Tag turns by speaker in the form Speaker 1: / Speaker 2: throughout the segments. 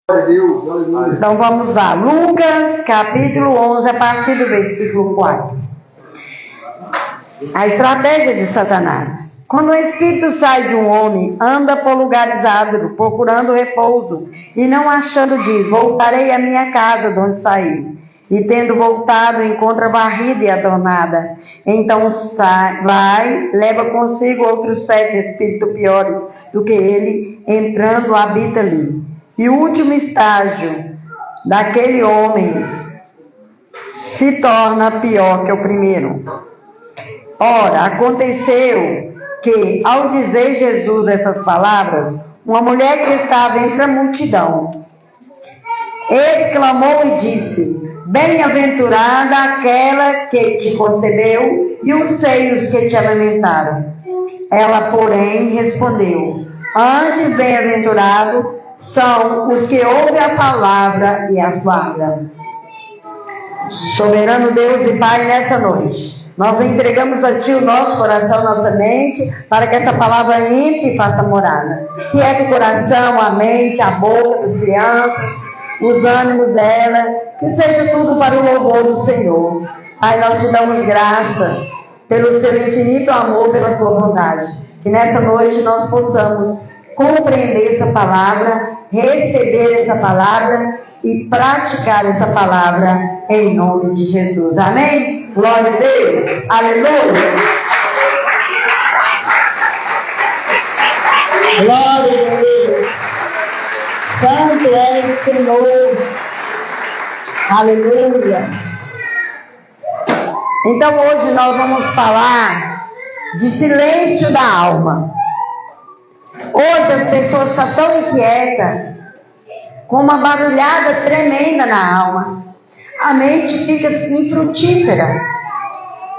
Speaker 1: Então vamos lá, Lucas capítulo 11, a partir do versículo 4. A estratégia de Satanás. Quando o espírito sai de um homem, anda por lugares árduos, procurando repouso, e não achando, diz: voltarei à minha casa de onde saí. E tendo voltado, encontra varrida e adornada. Então vai, leva consigo outros 7 espíritos piores do que ele, entrando, habita ali. E o último estágio daquele homem se torna pior que o primeiro. Ora, aconteceu que, ao dizer Jesus essas palavras, uma mulher que estava entre a multidão exclamou e disse: bem-aventurada aquela que te concebeu e os seios que te amamentaram. Ela, porém, respondeu: antes bem-aventurado são os que ouvem a palavra e a guardam. Soberano Deus e Pai, nessa noite nós entregamos a Ti o nosso coração, nossa mente, para que essa palavra entre e faça morada. Que é o coração, a mente, a boca das crianças, os ânimos dela, que seja tudo para o louvor do Senhor. Pai, nós te damos graça pelo Seu infinito amor, pela Tua bondade. Que nessa noite nós possamos compreender essa palavra, receber essa palavra e praticar essa palavra em nome de Jesus. Amém? Glória a Deus. Aleluia. Glória a Deus. Santo é o Senhor. Aleluia. Então hoje nós vamos falar de silêncio da alma. Hoje as pessoas estão tão inquietas, com uma barulhada tremenda na alma. A mente fica infrutífera,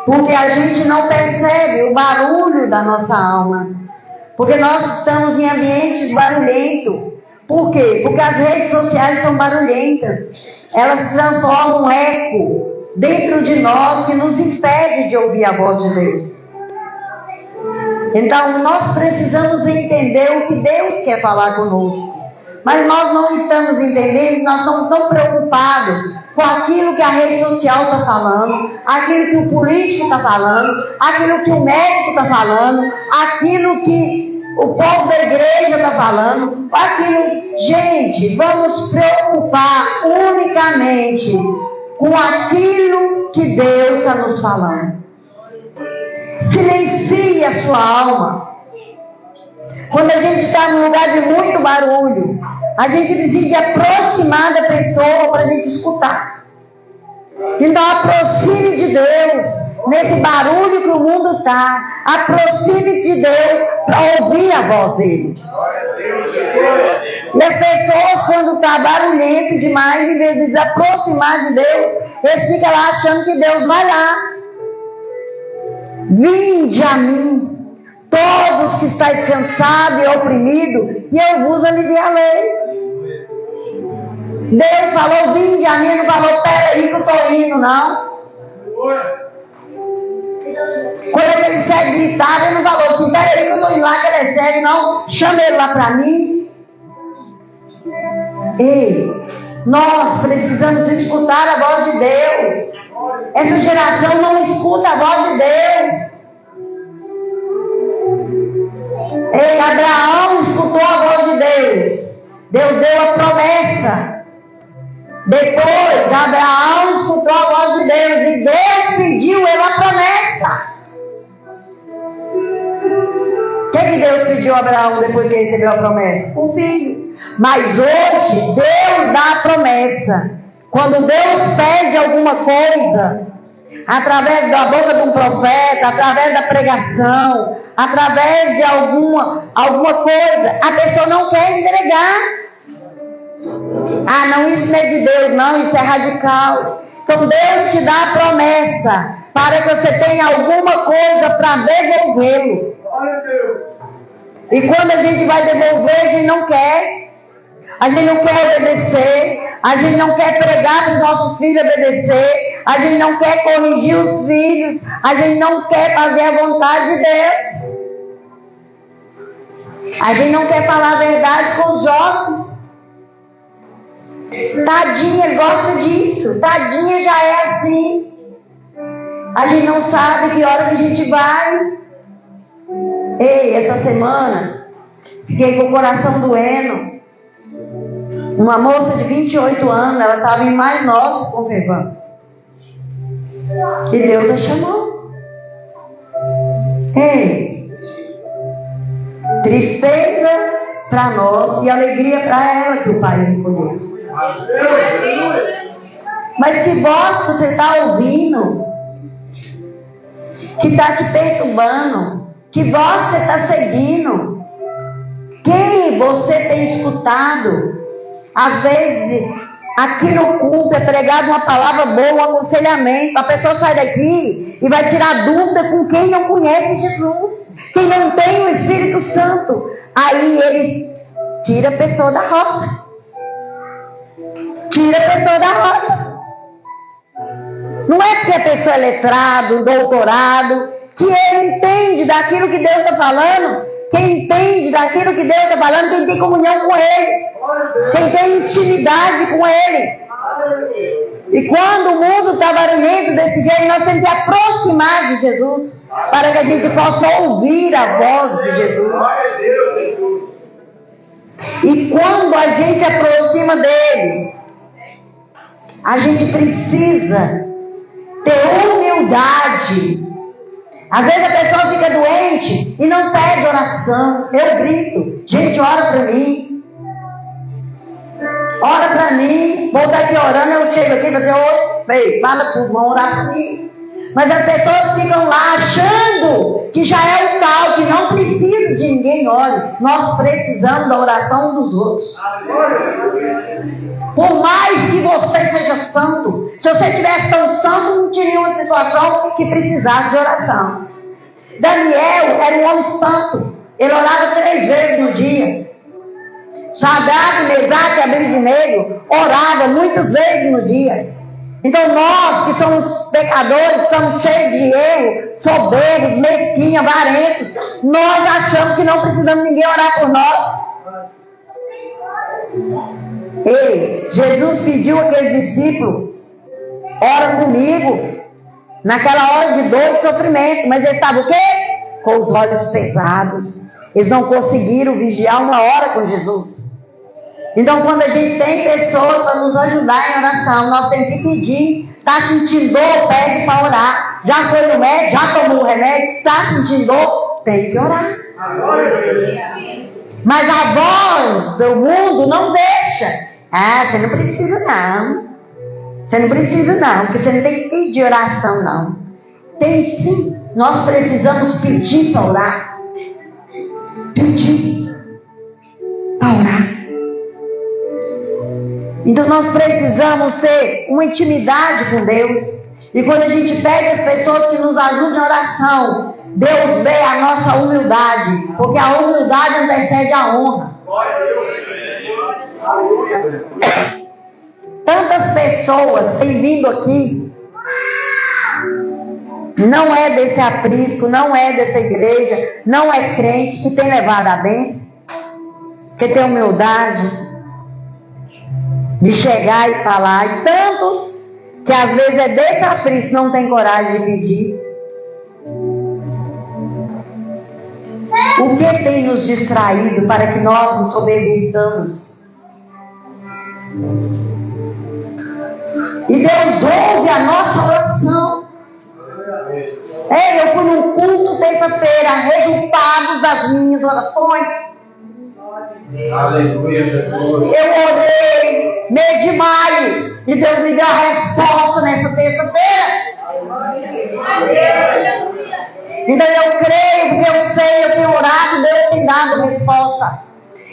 Speaker 1: porque a gente não percebe o barulho da nossa alma. Porque nós estamos em ambientes barulhentos. Por quê? Porque as redes sociais são barulhentas. Elas transformam um eco dentro de nós que nos impede de ouvir a voz de Deus. Então nós precisamos entender o que Deus quer falar conosco. Mas nós não estamos entendendo, nós estamos tão preocupados com aquilo que a rede social está falando, aquilo que o político está falando, aquilo que o médico está falando, aquilo que o povo da igreja está falando, aquilo. Gente, vamos preocupar unicamente com aquilo que Deus está nos falando. Silencie a sua alma. Quando a gente está num lugar de muito barulho, a gente precisa aproximar da pessoa para a gente escutar. Então aproxime de Deus nesse barulho que o mundo está. Aproxime de Deus para ouvir a voz dele. E as pessoas, quando está barulhento demais, em vez de se aproximar de Deus, eles ficam lá achando que Deus vai lá. Vinde a mim, todos que estáis cansados e oprimidos, e eu vos aliviarei. Deus falou: vinde a mim, não falou: pera aí que eu estou indo, não. Quando ele segue gritar, ele não falou assim: pera aí que eu estou indo lá, que ele segue, não. Chama ele lá para mim. Ei, nós precisamos escutar a voz de Deus. Essa geração não escuta a voz de Deus. Ei, Abraão escutou a voz de Deus. Deus deu a promessa. Depois, Abraão escutou a voz de Deus e Deus pediu ele a promessa. O que Deus pediu a Abraão depois que ele recebeu a promessa? Um filho. Mas hoje, Deus dá a promessa. Quando Deus pede alguma coisa, através da boca de um profeta, através da pregação, através de alguma coisa, a pessoa não quer entregar. Ah, não, isso não é de Deus, não, isso é radical. Então Deus te dá a promessa para que você tenha alguma coisa para devolvê-lo. E quando a gente vai devolver, a gente não quer. A gente não quer obedecer, a gente não quer pregar para os nossos filhos obedecer, a gente não quer corrigir os filhos, a gente não quer fazer a vontade de Deus. A gente não quer falar a verdade com os jovens. Tadinha, ele gosta disso. Tadinha já é assim. A gente não sabe que hora que a gente vai. Ei, essa semana, fiquei com o coração doendo. Uma moça de 28 anos, ela estava em mais nova com o Confirmando. E Deus a chamou. Ei, tristeza para nós e alegria para ela que o Pai escolheu. Mas que voz que você está ouvindo, que está te perturbando, que voz você está seguindo, quem você tem escutado. Às vezes aqui no culto é pregado uma palavra boa, um aconselhamento, a pessoa sai daqui e vai tirar dúvida com quem não conhece Jesus, quem não tem o Espírito Santo. Aí ele tira a pessoa da rota. Tira a pessoa da rota. Não é porque a pessoa é letrado, doutorado, que ele entende daquilo que Deus está falando. Quem entende daquilo que Deus está falando, quem tem comunhão com Ele, quem tem intimidade com Ele. E quando o mundo está barulhento desse jeito, nós temos que aproximar de Jesus, para que a gente possa ouvir a voz de Jesus. E quando a gente aproxima dele, a gente precisa ter humildade. Às vezes a pessoa fica doente e não pede oração. Eu grito, gente, ora para mim. Ora para mim. Vou estar aqui orando, eu chego aqui e vou dizer, oi, fala tudo, vão orar para mim. Mas as pessoas ficam lá achando que já é o tal, que não precisa de ninguém ore. Nós precisamos da oração uns dos outros. Por mais que você seja santo, se você tivesse tão santo, não teria uma situação que precisasse de oração. Daniel era um homem santo. Ele orava 3 vezes no dia. Sadraque, Mesaque e Abednego orava muitas vezes no dia. Então nós que somos pecadores, somos cheios de erro, soberbos, mesquinhos, avarentos, nós achamos que não precisamos de ninguém orar por nós. Ei, Jesus pediu àqueles discípulos, ora comigo, naquela hora de dor e sofrimento, mas eles estavam o quê? Com os olhos pesados. Eles não conseguiram vigiar uma hora com Jesus. Então quando a gente tem pessoas para nos ajudar em oração, nós temos que pedir. Está sentindo dor, pede para orar. Já foi no médico, já tomou o remédio, está sentindo dor, tem que orar. Mas a voz do mundo não deixa. Ah, você não precisa não. Você não precisa não, porque você não tem que pedir oração não. Tem sim, nós precisamos pedir para orar. Pedir para orar. Então nós precisamos ter uma intimidade com Deus. E quando a gente pede as pessoas que nos ajudem em oração, Deus vê a nossa humildade, porque a humildade antecede a honra. Tantas pessoas têm vindo aqui, não é desse aprisco, não é dessa igreja, não é crente, que tem levado a bênção, que tem humildade de chegar e falar. E tantos que às vezes é desse aprisco, não tem coragem de pedir. O que tem nos distraído para que nós nos obedeçamos? E Deus ouve a nossa oração. Ei, eu fui num culto terça-feira, resultado das minhas orações.
Speaker 2: Aleluia, Jesus.
Speaker 1: Eu orei mês de maio e Deus me deu a resposta nessa terça-feira. Então eu creio, porque eu sei, eu tenho orado, Deus tem dado resposta.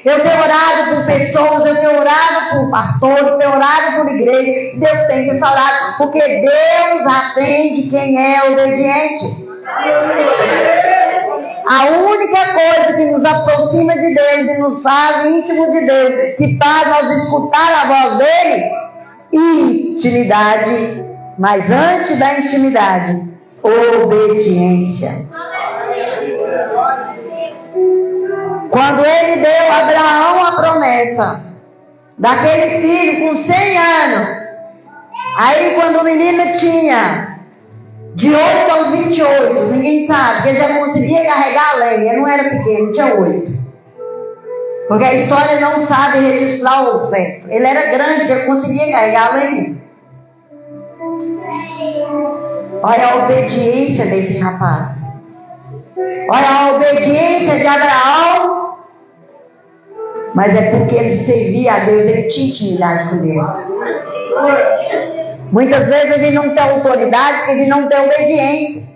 Speaker 1: Eu tenho orado por pessoas, eu tenho orado por pastores, eu tenho orado por igreja. Deus tem que falar, porque Deus atende quem é obediente. A única coisa que nos aproxima de Deus e nos faz íntimo de Deus, que faz nós escutar a voz dele, intimidade. Mas antes da intimidade, obediência. Quando ele deu a Abraão a promessa, daquele filho com 100 anos. Aí quando o menino tinha de 8 aos 28, ninguém sabe, porque ele já conseguia carregar a lenha, ele não era pequeno, tinha 8. Porque a história não sabe registrar o certo. Ele era grande, ele conseguia carregar a lenha. Olha a obediência desse rapaz. Olha a obediência de Abraão. Mas é porque ele servia a Deus, ele tinha intimidade com Deus. Muitas vezes a gente não tem autoridade porque a gente não tem obediência.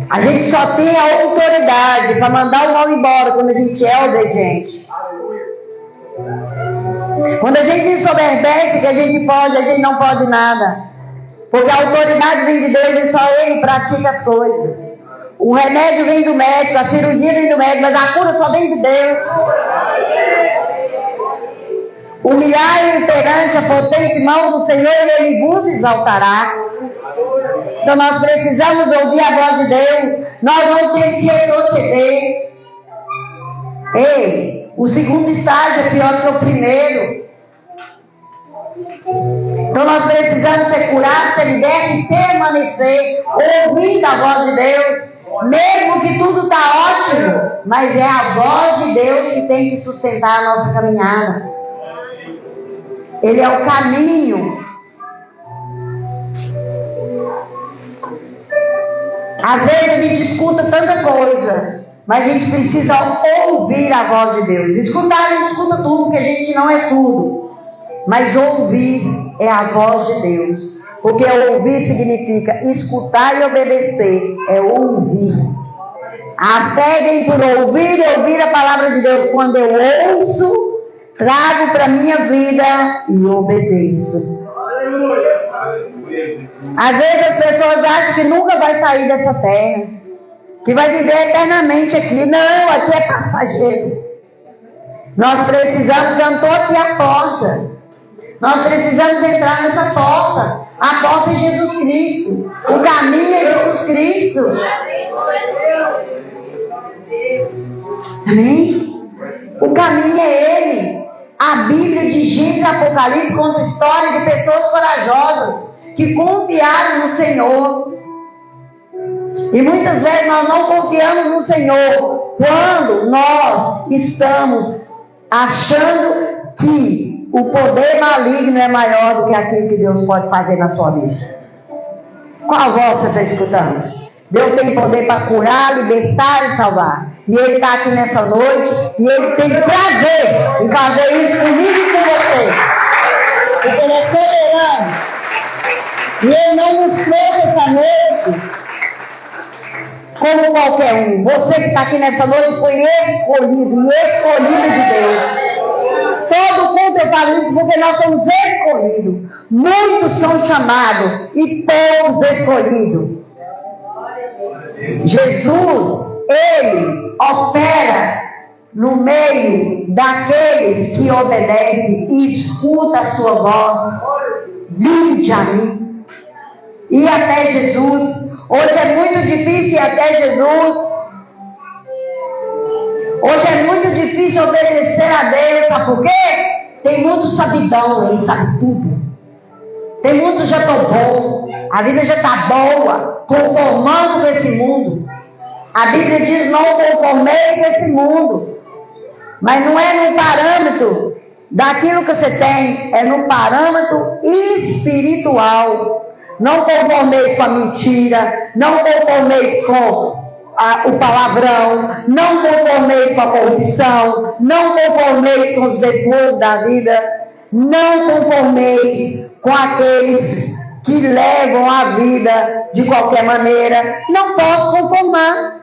Speaker 1: A gente só tem a autoridade para mandar o mal embora quando a gente é obediente. Quando a gente desobedece que a gente não pode nada. Porque a autoridade vem de Deus e só Ele pratica as coisas. O remédio vem do médico, a cirurgia vem do médico, mas a cura só vem de Deus. Humilhai-o perante a potente mão do Senhor e Ele vos exaltará. Então nós precisamos ouvir a voz de Deus. Nós não temos que retroceder. Ei, o segundo estágio é pior que o primeiro. Então nós precisamos ser curados, ser libertos e permanecer ouvindo a voz de Deus. Mesmo que tudo está ótimo, mas é a voz de Deus que tem que sustentar a nossa caminhada. Ele é o caminho. Às vezes a gente escuta tanta coisa, mas a gente precisa ouvir a voz de Deus. Escutar, a gente escuta tudo, porque a gente não é tudo. Mas ouvir é a voz de Deus. Porque ouvir significa escutar e obedecer. É ouvir. A fé vem por ouvir e ouvir a palavra de Deus. Quando eu ouço, trago para a minha vida e obedeço. Às vezes as pessoas acham que nunca vai sair dessa terra, que vai viver eternamente aqui. Não, aqui é passageiro. Nós precisamos, eu estou aqui à porta. Nós precisamos entrar nessa porta. A porta é Jesus Cristo. O caminho é Jesus Cristo. Amém? O caminho é Ele. A Bíblia de Gênesis e Apocalipse conta história de pessoas corajosas que confiaram no Senhor. E muitas vezes nós não confiamos no Senhor quando nós estamos achando que o poder maligno é maior do que aquilo que Deus pode fazer na sua vida. Qual voz você está escutando? Deus tem poder para curar, libertar e salvar. E Ele está aqui nessa noite e Ele tem prazer em fazer isso comigo e com você. Porque Ele é soberano. E Ele não nos trouxe essa noite como qualquer um. Você que está aqui nessa noite foi escolhido de Deus. Todo culto eu falo isso porque nós somos escolhidos. Muitos são chamados e poucos escolhidos. Jesus, Ele opera no meio daqueles que obedecem e escutam a sua voz. Vinde a mim. Ir até Jesus. Hoje é muito difícil ir até Jesus. Hoje é muito difícil obedecer a Deus. Sabe por quê? Tem muito sabidão aí, sabe tudo. Tem muito já estou bom. A vida já está boa. Conformando com esse mundo. A Bíblia diz: não conformei com esse mundo. Mas não é no parâmetro daquilo que você tem. É no parâmetro espiritual. Não conformei com a mentira. Não conformei com o palavrão. Não conformei com a corrupção. Não conformei com os defeitos da vida. Não conformei com aqueles que levam a vida de qualquer maneira. Não posso conformar.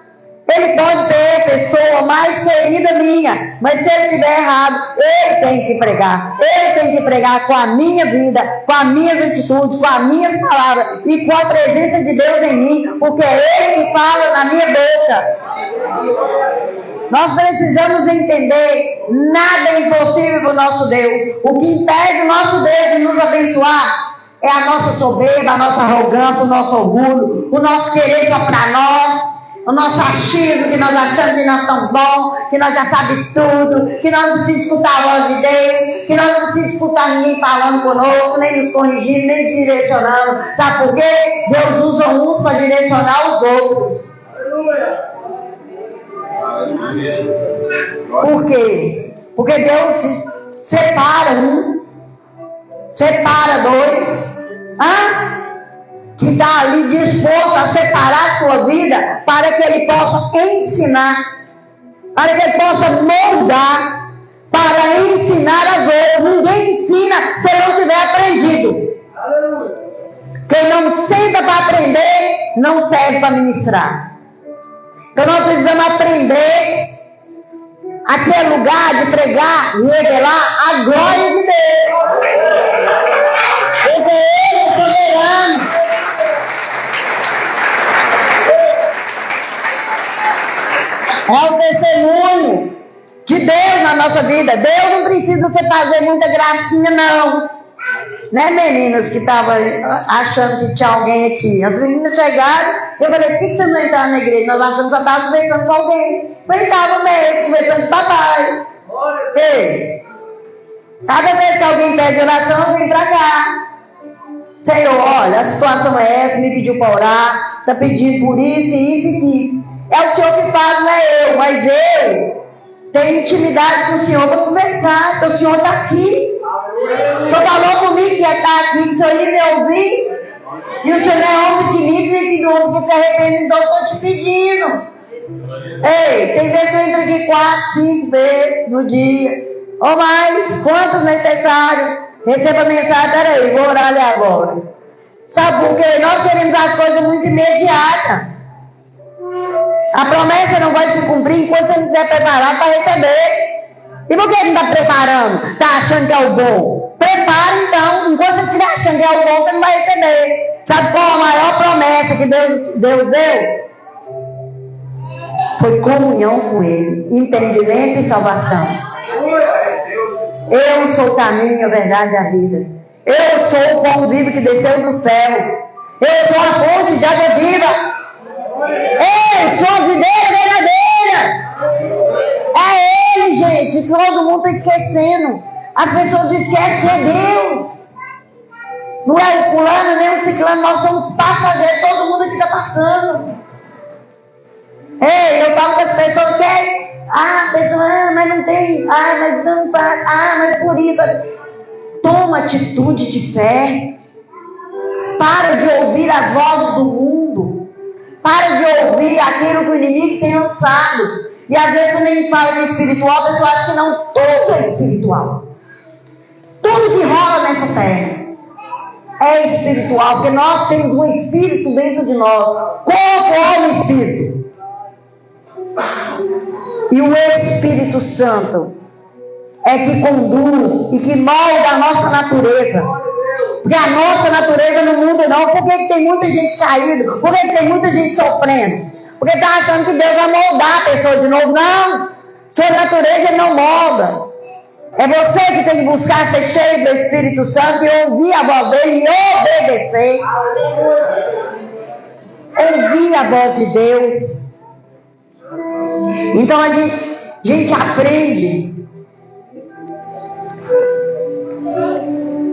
Speaker 1: Ele pode ter a pessoa mais querida minha, mas se ele estiver errado, ele tem que pregar. Ele tem que pregar com a minha vida, com as minhas atitudes, com as minhas palavras e com a presença de Deus em mim, porque é Ele que fala na minha boca. Nós precisamos entender: nada é impossível para o nosso Deus. O que impede o nosso Deus de nos abençoar é a nossa soberba, a nossa arrogância, o nosso orgulho, o nosso querer só para nós. o nosso achismo, que nós achamos que nós estamos bons, que nós já sabemos tudo, que nós não precisamos escutar a voz de Deus, que nós não precisamos escutar ninguém falando conosco, nem nos corrigindo, nem direcionando. Sabe por quê? Deus usa uns para direcionar os outros. Por quê? Porque Deus separa um, separa dois, que está ali disposto a separar a sua vida para que ele possa ensinar, para que ele possa moldar, para ensinar a outros. Ninguém ensina se não tiver aprendido. Quem não senta para aprender, não serve para ministrar. Então nós precisamos aprender aquele lugar de pregar e revelar a glória de Deus. Porque Ele é soberano. É o testemunho de Deus na nossa vida. Deus não precisa você fazer muita gracinha, não. Né, meninas que estavam achando que tinha alguém aqui? As meninas chegaram, eu falei, por que você não entraram na igreja? Nós achamos que você estava conversando com alguém. Eu estava mesmo, conversando com o papai. Ei, cada vez que alguém pede oração, vem pra cá. Senhor, olha, a situação é essa, me pediu para orar, está pedindo por isso, isso e isso. É o Senhor que faz, não é eu, mas eu tenho intimidade com o Senhor para conversar, porque o Senhor está aqui. O Senhor falou comigo que ia estar aqui, que o Senhor ia me ouvir. E o Senhor não é homem que me diz que o homem que se arrepende, então eu estou te pedindo. Ei, tem vezes que eu entro aqui 4, 5 vezes no dia, ou mais, quantos necessários. Receba a mensagem, peraí, vou orar ali agora. Sabe por quê? Nós queremos as coisas muito imediatas. A promessa não vai se cumprir enquanto você não estiver preparado para receber. E por que ele não está preparando? Está achando que é o bom? Prepara então. Enquanto você estiver achando que é o bom, você não vai receber. Sabe qual a maior promessa que Deus deu? Foi comunhão com Ele, entendimento e salvação. Eu sou o caminho, a verdade e a vida. Eu sou o pão vivo que desceu do céu. Eu sou a fonte de água viva. Eu sou a videira verdadeira. É Ele, gente. Todo mundo está esquecendo. As pessoas esquecem que é Deus. Não é o fulano, nem o ciclano. Nós somos passageiros. Todo mundo aqui está passando. Ei, eu falo com as pessoas que pessoa, mas não tem, mas não faz, mas por isso. Toma atitude de fé. Para de ouvir as vozes do mundo. Para de ouvir aquilo que o inimigo tem lançado. E às vezes quando ele fala de espiritual, a pessoa acha que não, tudo é espiritual. Tudo que rola nessa terra é espiritual, porque nós temos um espírito dentro de nós. Corpo, alma e espírito. E o Espírito Santo é que conduz e que molda a nossa natureza. Porque a nossa natureza não muda não. Por que tem muita gente caída? Por que tem muita gente sofrendo? Porque está achando que Deus vai moldar a pessoa de novo. Não! Sua natureza ele não molda. É você que tem que buscar ser cheio do Espírito Santo e ouvir a voz dele e obedecer. Ouvir a voz de Deus. Então a gente aprende.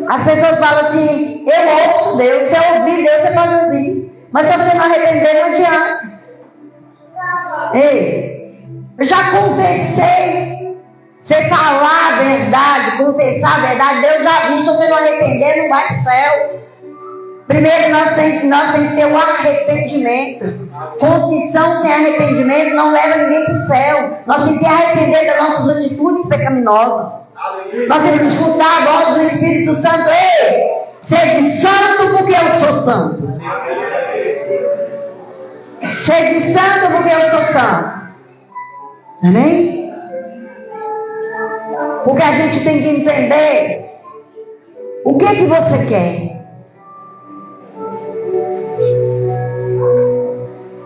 Speaker 1: As pessoas falam assim, eu ouço Deus, se eu ouvir Deus, você pode ouvir. Mas se você não arrepender, não adianta. Ei, eu já confessei. Você falar a verdade, confessar a verdade, Deus já viu. Se você não arrepender, não vai para o céu. Primeiro nós temos que ter um arrependimento. Confissão sem arrependimento não leva ninguém para o céu. Nós temos que arrepender das nossas atitudes pecaminosas. Nós temos que escutar a voz do Espírito Santo. Ei, seja santo porque eu sou santo. Seja santo porque eu sou santo. Amém? Porque a gente tem que entender o que você quer.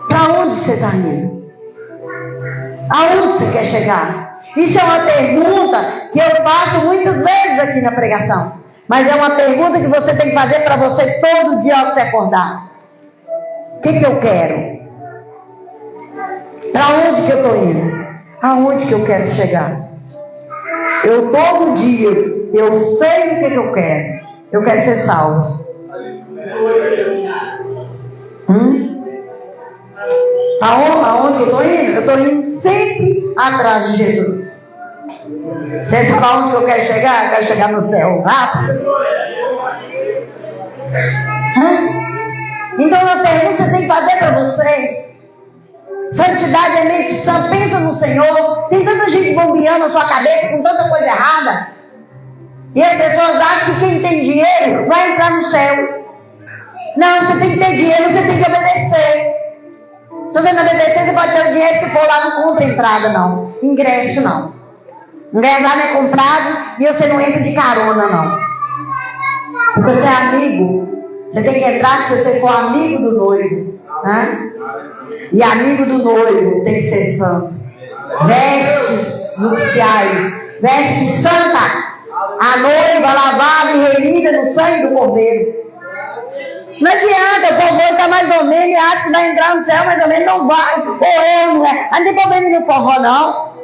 Speaker 1: Para onde você está indo? Aonde você quer chegar? Isso é uma pergunta que eu faço muitas vezes aqui na pregação. Mas é uma pergunta que você tem que fazer para você todo dia ao se acordar. O que eu quero? Para onde que eu estou indo? Aonde que eu quero chegar? Eu todo dia, eu sei o que eu quero. Eu quero ser salvo. Aonde eu estou indo? Eu estou indo sempre atrás de Jesus. Você sabe aonde que eu quero chegar? Eu quero chegar no céu rápido. Então uma pergunta você tem que fazer para você. Santidade é mente sã, pensa no Senhor. Tem tanta gente bombeando na sua cabeça com tanta coisa errada. E as pessoas acham que quem tem dinheiro vai entrar no céu. Não, você tem que ter dinheiro, você tem que obedecer. Estou dizendo obedecer, você pode ter o dinheiro, se for lá não compra entrada não. Ingresso não. Ingresso lá não é comprado e você não entra de carona não. Porque você é amigo. Você tem que entrar se você for amigo do noivo. Né? E amigo do noivo tem que ser santo. Vestes nupciais, vestes santa. A noiva lavada e remida no sangue do cordeiro. Não adianta, o povo está mais ou menos e acha que vai entrar no céu, mais ou menos não vai. Ou eu, não é. Não tem problema no forró, não.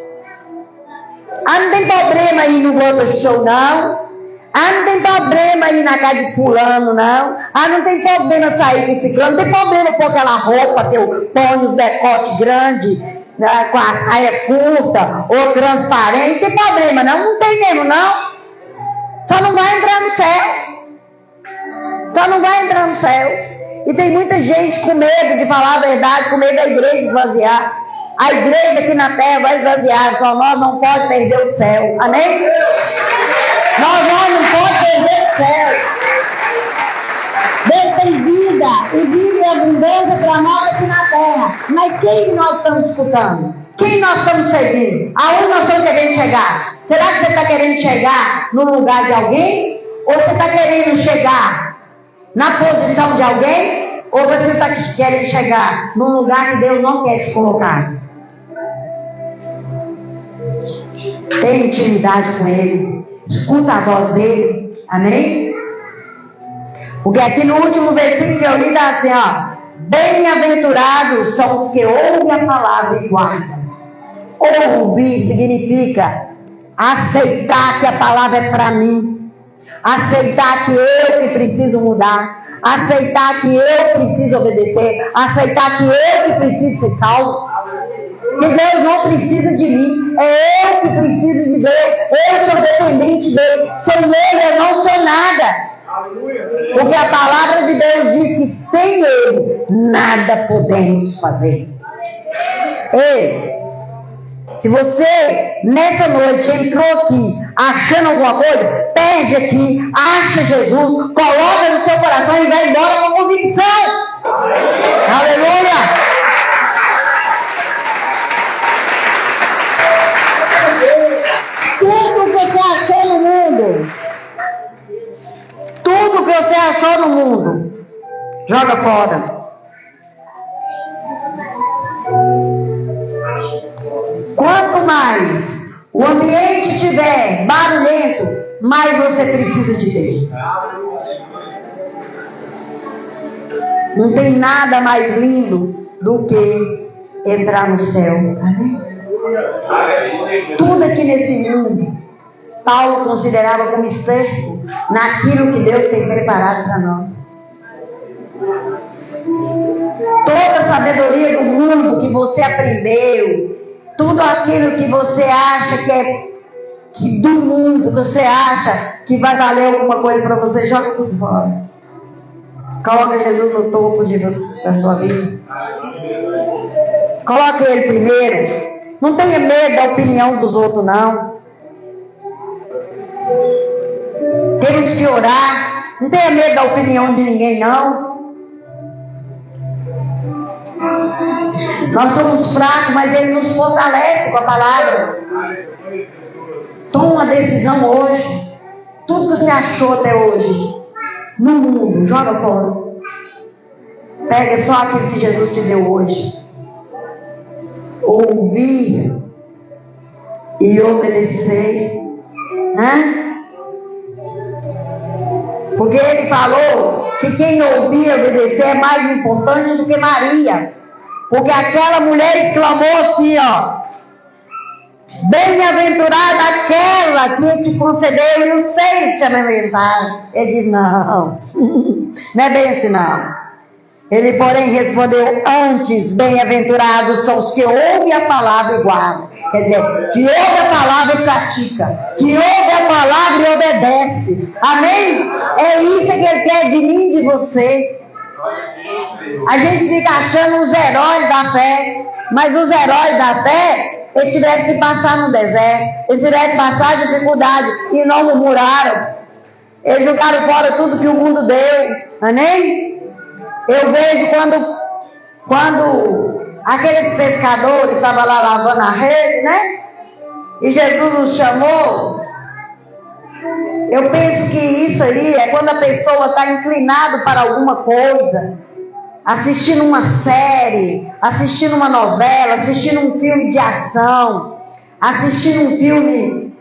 Speaker 1: Não tem problema aí no outro show, não. Não tem problema aí na casa de fulano, não. Não tem problema sair com ciclano. Não tem problema pôr aquela roupa, pôr os decote grande, né, com a saia curta ou transparente. Não tem problema, não. Não tem mesmo, não. Só não vai entrar no céu. Só não vai entrar no céu. E tem muita gente com medo de falar a verdade, com medo da igreja esvaziar. A igreja aqui na terra vai esvaziar. Só nós não podemos perder o céu. Amém? Nós não podemos perder o céu. Deus tem vida. E vida e abundância para nós aqui na terra. Mas quem nós estamos escutando? Quem nós estamos seguindo? Aonde nós estamos querendo chegar? Será que você está querendo chegar no lugar de alguém? Ou você está querendo chegar na posição de alguém? Ou você está querendo chegar num lugar que Deus não quer te colocar? Tem intimidade com Ele. Escuta a voz dele. Amém? Porque aqui no último versículo que eu li está assim, ó. Bem-aventurados são os que ouvem a palavra e guardam. Ouvir significa aceitar que a palavra é para mim. Aceitar que eu que preciso mudar. Aceitar que eu preciso obedecer. Aceitar que eu que preciso ser salvo. Que Deus não precisa de mim. É eu que preciso de Deus. Eu sou dependente dele. Sem ele eu não sou nada. Porque a palavra de Deus diz que sem ele nada podemos fazer. Ei, se você nessa noite entrou aqui achando alguma coisa, pede aqui, acha Jesus, coloca no seu coração e vai embora com convicção. Aleluia! Tudo que você achou no mundo, tudo que você achou no mundo, joga fora. Quanto mais o ambiente estiver barulhento, mais você precisa de Deus. Não tem nada mais lindo do que entrar no céu. Amém? Tudo aqui nesse mundo, Paulo considerava como esterco naquilo que Deus tem preparado para nós. Toda a sabedoria do mundo que você aprendeu, tudo aquilo que você acha que do mundo, que você acha que vai valer alguma coisa para você, joga tudo fora. Coloca Jesus no topo da sua vida. Coloque Ele primeiro. Não tenha medo da opinião dos outros, não. Temos que orar. Não tenha medo da opinião de ninguém, não. Nós somos fracos, mas Ele nos fortalece com a palavra. Toma uma decisão hoje. Tudo que você achou até hoje no mundo, joga fora. Pega só aquilo que Jesus te deu hoje. Ouvir e obedecer. Porque Ele falou que quem ouvir e obedecer é mais importante do que Maria. Porque aquela mulher exclamou assim, ó: bem-aventurada aquela que te concedeu e os 6 te amamentaram. Ele diz: não, não é bem assim não. Ele, porém, respondeu: antes, bem-aventurados são os que ouvem a palavra e guardam. Quer dizer, que ouve a palavra e pratica, que ouve a palavra e obedece. Amém? É isso que ele quer de mim e de você. A gente fica achando os heróis da fé, mas os heróis da fé, eles tiveram que passar no deserto, eles tiveram que passar dificuldade e não murmuraram. Eles jogaram fora tudo que o mundo deu. Amém? Eu vejo quando aqueles pescadores estavam lá lavando a rede, né? E Jesus nos chamou. Eu penso que isso aí é quando a pessoa está inclinada para alguma coisa, assistindo uma série, assistindo uma novela, assistindo um filme de ação, assistindo um filme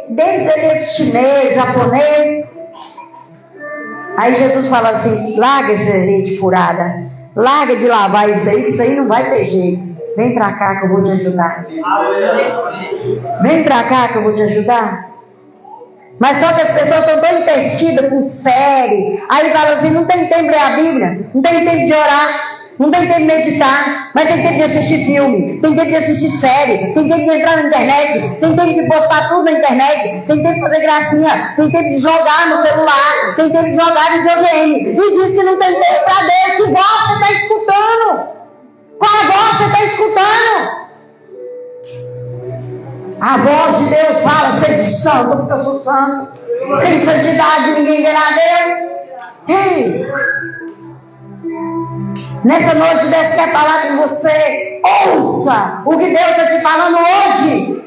Speaker 1: desde chinês, japonês. Aí Jesus fala assim: larga essa rede furada, larga de lavar isso aí não vai ter jeito. Vem pra cá que eu vou te ajudar. Vem pra cá que eu vou te ajudar. Mas só que as pessoas estão tão entretidas com série. Aí fala assim: não tem tempo de ler a Bíblia, não tem tempo de orar, não tem tempo de meditar, mas tem tempo de assistir filme, tem tempo de assistir série, tem tempo de entrar na internet, tem tempo de postar tudo na internet, tem tempo de fazer gracinha, tem tempo de jogar no celular, tem tempo de jogar videogame. E diz que não tem tempo para Deus. Que voz você está escutando? Qual a voz você está escutando? A voz de Deus fala: sede santo, porque eu sou santo. Sem santidade ninguém verá Deus. Ei! Nessa noite Deus quer falar com você. Ouça o que Deus está te falando hoje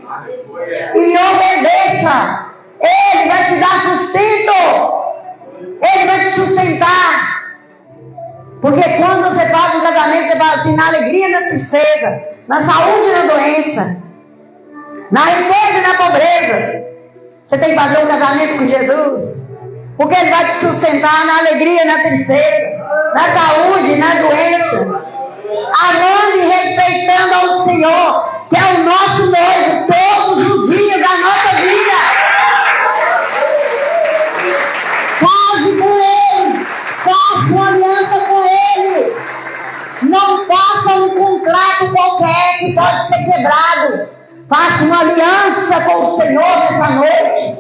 Speaker 1: e obedeça. Ele vai te dar sustento. Ele vai te sustentar. Porque quando você faz um casamento, você fala assim: na alegria e na tristeza, na saúde e na doença, na riqueza e na pobreza. Você tem que fazer um casamento com Jesus, porque Ele vai te sustentar na alegria e na tristeza, na saúde e na doença, amando e respeitando ao Senhor, que é o nosso noivo, todos os dias da nossa vida. Case com Ele, faça uma aliança com Ele. Não faça um contrato qualquer que pode ser quebrado. Faça uma aliança com o Senhor nessa noite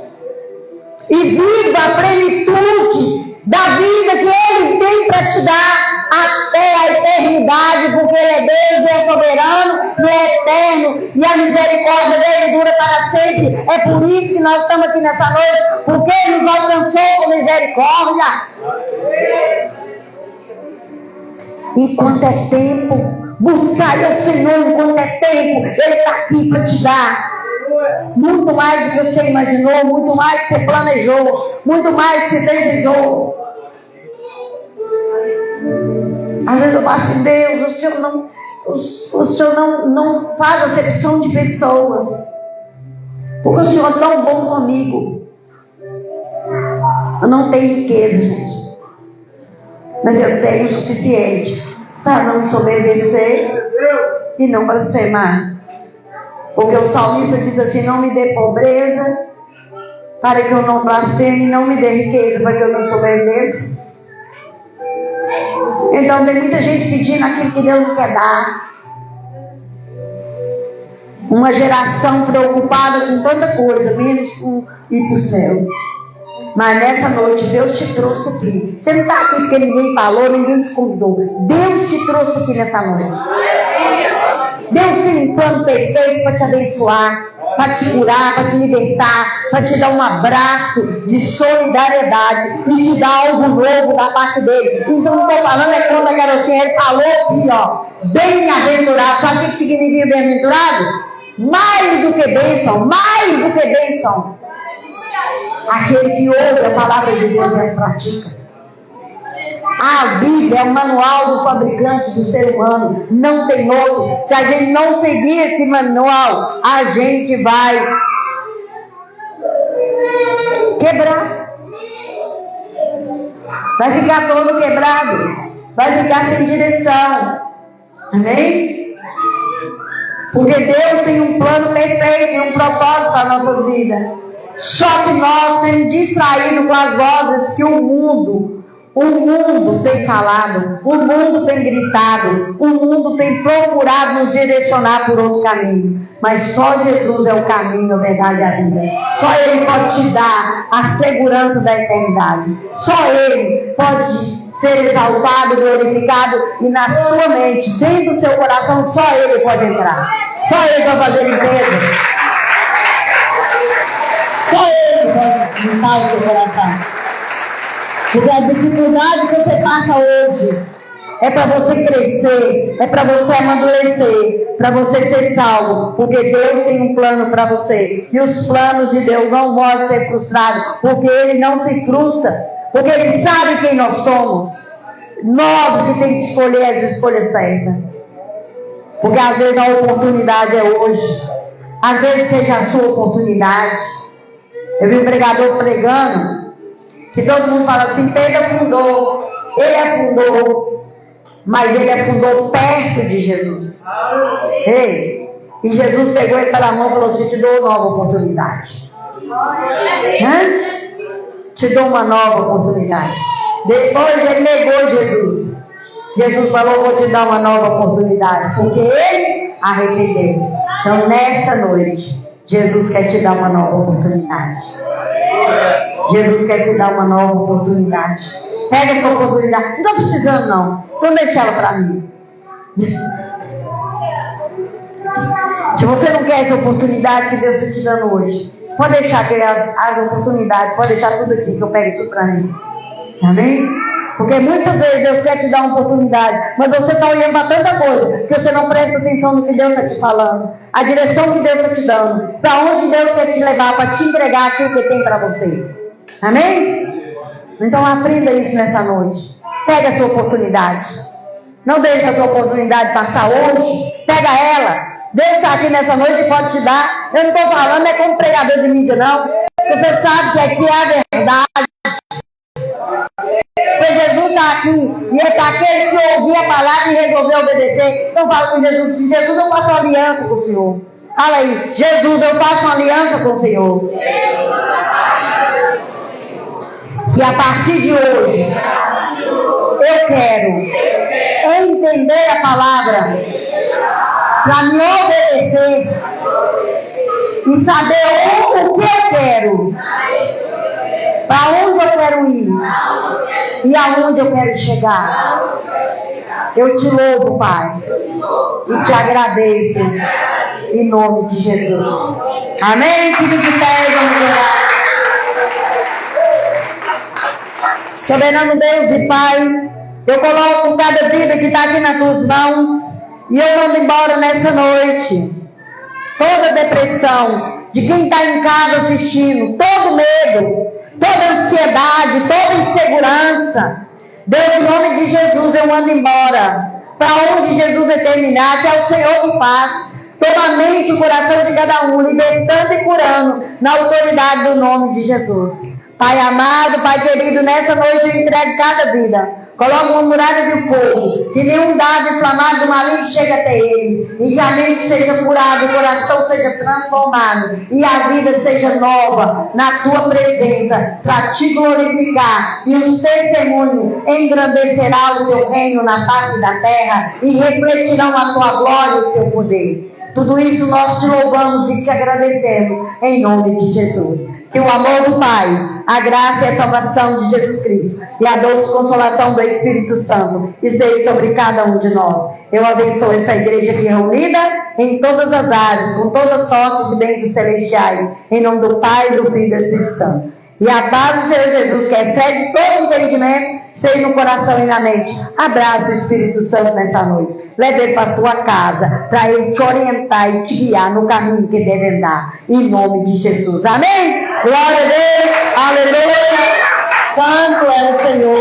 Speaker 1: e viva a plenitude da vida que Ele tem para te dar até a eternidade, porque Ele é Deus, é soberano e é eterno, e a misericórdia dele dura para sempre. É por isso que nós estamos aqui nessa noite, porque Ele nos alcançou com misericórdia. Enquanto é tempo, buscai ao Senhor enquanto é tempo. Ele está aqui para te dar muito mais do que você imaginou, muito mais do que você planejou, muito mais do que você desejou. Às vezes eu falo assim: Deus, o Senhor não faz acepção de pessoas, porque o Senhor é tão bom comigo. Eu não tenho riqueza, gente, mas eu tenho o suficiente para não desobedecer e não blasfemar. Porque o salmista diz assim: não me dê pobreza para que eu não blasfeme, e não me dê riqueza para que eu não desobedeça. Então tem muita gente pedindo aquilo que Deus não quer dar. Uma geração preocupada com tanta coisa, menos com ir para o céu. Mas nessa noite Deus te trouxe aqui. Você não está aqui porque ninguém falou, ninguém te convidou. Deus te trouxe aqui nessa noite. Deus tem um plano perfeito para te abençoar, para te curar, para te libertar, para te dar um abraço de solidariedade e te dar algo novo da parte dele. Isso eu não estou falando, é quando a garotinha ele falou aqui, ó, bem-aventurado. Sabe o que significa bem-aventurado? Mais do que bênção, mais do que bênção. Aquele que ouve a palavra de Deus e as pratica. A Bíblia é o manual do fabricante do ser humano. Não tem outro. Se a gente não seguir esse manual, a gente vai quebrar. Vai ficar todo quebrado. Vai ficar sem direção. Amém? Porque Deus tem um plano perfeito e um propósito para a nossa vida. Só que nós temos distraído com as vozes que o mundo tem falado, o mundo tem gritado, o mundo tem procurado nos direcionar por outro caminho. Mas só Jesus é o caminho, a verdade e a vida. Só Ele pode te dar a segurança da eternidade. Só Ele pode ser exaltado, glorificado, e na sua mente, dentro do seu coração, só Ele pode entrar. Só Ele pode fazer limpeza. Só Ele pode limpar o seu coração. Porque a dificuldade que você passa hoje é para você crescer, é para você amadurecer, para você ser salvo. Porque Deus tem um plano para você. E os planos de Deus não podem ser frustrados, porque Ele não se frustra. Porque Ele sabe quem nós somos. Nós que temos que escolher as escolhas certas. Porque às vezes a oportunidade é hoje. Às vezes seja a sua oportunidade. Eu vi um pregador pregando, que todo mundo fala assim, Pedro afundou, ele afundou, mas ele afundou perto de Jesus. Ei, e Jesus pegou ele pela mão e falou assim, te dou uma nova oportunidade. Te dou uma nova oportunidade. Depois ele negou Jesus. Jesus falou, vou te dar uma nova oportunidade, porque ele arrependeu. Então nessa noite, Jesus quer te dar uma nova oportunidade. Jesus quer te dar uma nova oportunidade. Pega essa oportunidade. Não estou precisando não. Então deixa ela para mim. Se você não quer essa oportunidade que Deus está te dando hoje, pode deixar que as oportunidades, pode deixar tudo aqui que eu pegue tudo para mim. Amém? Porque muitas vezes Deus quer te dar uma oportunidade, mas você está olhando para tanta coisa que você não presta atenção no que Deus está te falando, a direção que Deus está te dando, para onde Deus quer te levar, para te entregar aquilo que tem para você. Amém? Então aprenda isso nessa noite. Pega a sua oportunidade. Não deixe a sua oportunidade passar hoje. Pega ela. Deus está aqui nessa noite e pode te dar. Eu não estou falando como pregador de mídia, não. Você sabe que aqui é a verdade. Porque Jesus está aqui. E é para aquele que ouviu a palavra e resolveu obedecer. Então fala com Jesus. Jesus, eu faço uma aliança com o Senhor. Fala aí. Jesus, eu faço uma aliança com o Senhor. Que a partir de hoje eu quero entender a palavra para me obedecer e saber o que eu quero, para onde eu quero ir e aonde eu quero chegar. Eu te louvo, Pai, e te agradeço em nome de Jesus. Amém? Fique de pé, vamos orar. Soberano Deus e Pai, eu coloco cada vida que está aqui nas tuas mãos e eu mando embora nessa noite toda depressão de quem está em casa assistindo, todo medo, toda ansiedade, toda insegurança. Deus, em nome de Jesus, eu mando embora para onde Jesus determinar, que é o Senhor que faz. Toma a mente e o coração de cada um, libertando e curando na autoridade do nome de Jesus. Pai amado, Pai querido, nessa noite eu entrego cada vida. Coloca uma muralha de fogo, que nenhum dado inflamado do maligno chegue até ele, e que a mente seja curada, o coração seja transformado, e a vida seja nova na tua presença, para te glorificar, e o testemunho engrandecerá o teu reino na face da terra, e refletirão a tua glória e o teu poder. Tudo isso nós te louvamos e te agradecemos, em nome de Jesus. Que o amor do Pai, a graça e a salvação de Jesus Cristo e a doce consolação do Espírito Santo esteja sobre cada um de nós. Eu abençoo essa igreja aqui reunida em todas as áreas, com todas sortes de bênçãos celestiais, em nome do Pai, do Filho e do Espírito Santo. E a paz do Senhor Jesus, que excede todo entendimento, seja no coração e na mente. Abraça o Espírito Santo nessa noite. Leve ele para a tua casa, para ele te orientar e te guiar no caminho que deve andar. Em nome de Jesus. Amém? Glória a Deus. Aleluia. Santo é o Senhor.